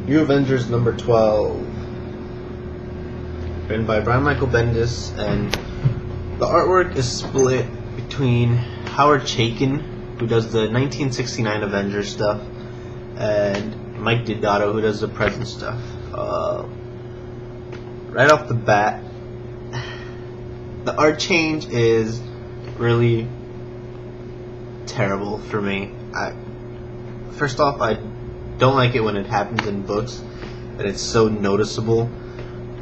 New Avengers number 12, written by Brian Michael Bendis, and the artwork is split between Howard Chaykin, who does the 1969 Avengers stuff, and Mike Deodato, who does the present stuff. Right off the bat, the art change is really terrible for me. First off, I don't like it when it happens in books, and it's so noticeable,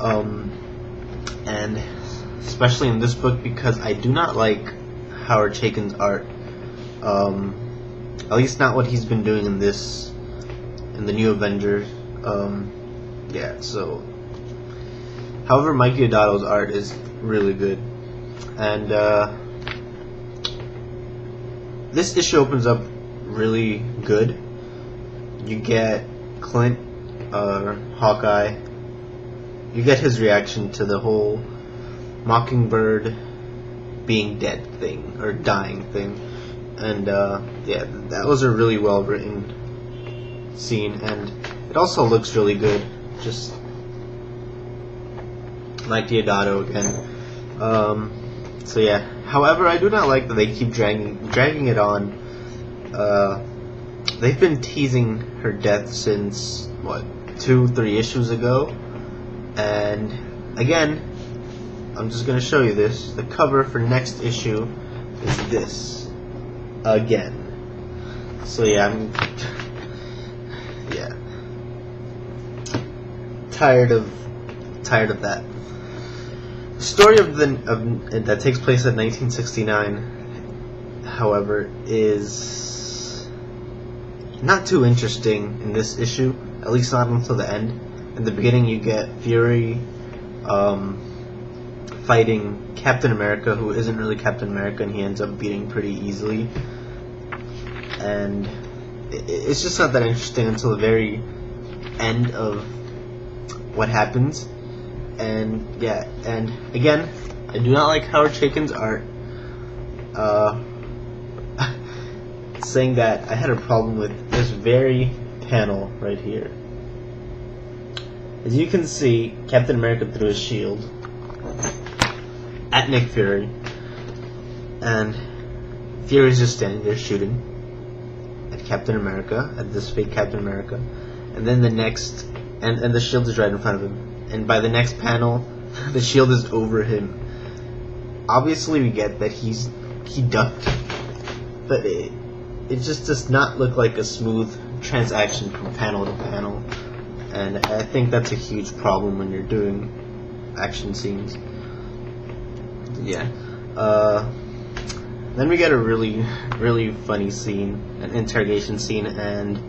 and especially in this book, because I do not like Howard Chaykin's art, at least not what he's been doing in the New Avengers. So however, Mike Deodato's art is really good, and this issue opens up really good. You get Clint, Hawkeye. You get his reaction to the whole Mockingbird being dead thing, or dying thing. And that was a really well written scene, and it also looks really good. Just like Deodato again. However, I do not like that they keep dragging it on. They've been teasing her death since, 2-3 issues ago, and again, I'm just going to show you this. The cover for next issue is this again. So I'm tired of that. The story that takes place in 1969, however, is not too interesting in this issue, at least not until the end. In the beginning, you get Fury fighting Captain America, who isn't really Captain America, and he ends up beating pretty easily. And it's just not that interesting until the very end of what happens. And again, I do not like Howard Chaykin's art. Saying that, I had a problem with this very panel right here. As you can see, Captain America threw his shield at Nick Fury, and Fury's just standing there shooting at Captain America, at this fake Captain America, and then the next, and the shield is right in front of him, and by the next panel, the shield is over him. Obviously, we get that he ducked, but it just does not look like a smooth transaction from panel to panel, and I think that's a huge problem when you're doing action scenes. Then we get a really, really funny scene, an interrogation scene, and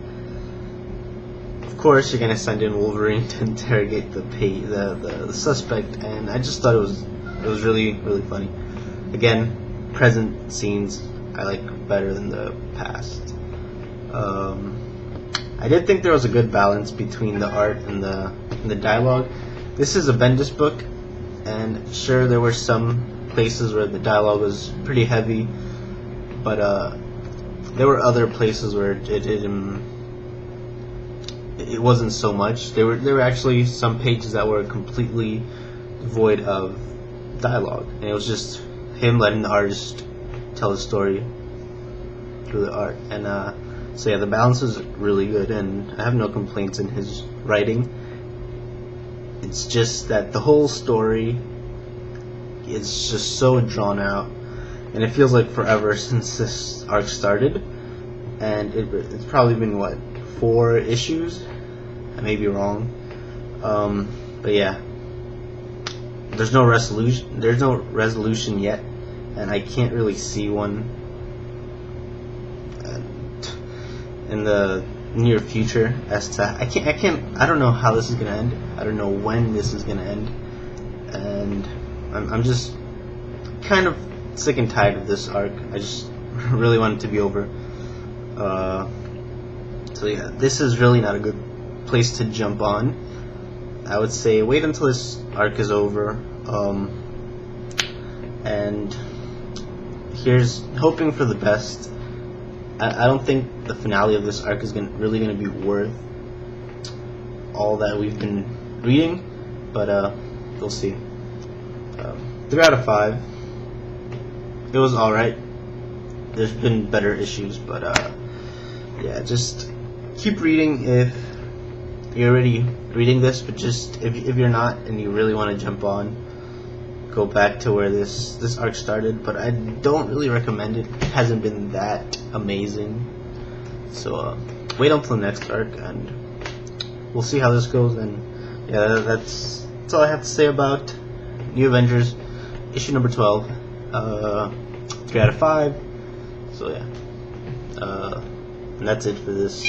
of course you're gonna send in Wolverine to interrogate the suspect, and I just thought it was really, really funny. Again, present scenes I like better than the past. I did think there was a good balance between the art and the dialogue. This is a Bendis book, and sure, there were some places where the dialogue was pretty heavy, but there were other places where it wasn't so much. There were actually some pages that were completely void of dialogue, and it was just him letting the artist tell his story through the art. And the balance is really good, and I have no complaints in his writing. It's just that the whole story is just so drawn out, and it feels like forever since this arc started, and it's probably been 4 issues. I may be wrong, but yeah, there's no resolution yet, and I can't really see one in the near future. As to I don't know how this is gonna end. I don't know when this is gonna end, and I'm just kind of sick and tired of this arc. I just really want it to be over. This is really not a good place to jump on. I would say wait until this arc is over, and here's hoping for the best. I don't think the finale of this arc is really going to be worth all that we've been reading, but we'll see. 3 out of 5. It was alright. There's been better issues, but yeah, just keep reading if you're already reading this, but just if you're not and you really want to jump on, go back to where this arc started. But I don't really recommend it. It hasn't been that amazing, so wait until the next arc and we'll see how this goes. And yeah, that's all I have to say about New Avengers issue number 12. 3 out of 5. So yeah, and that's it for this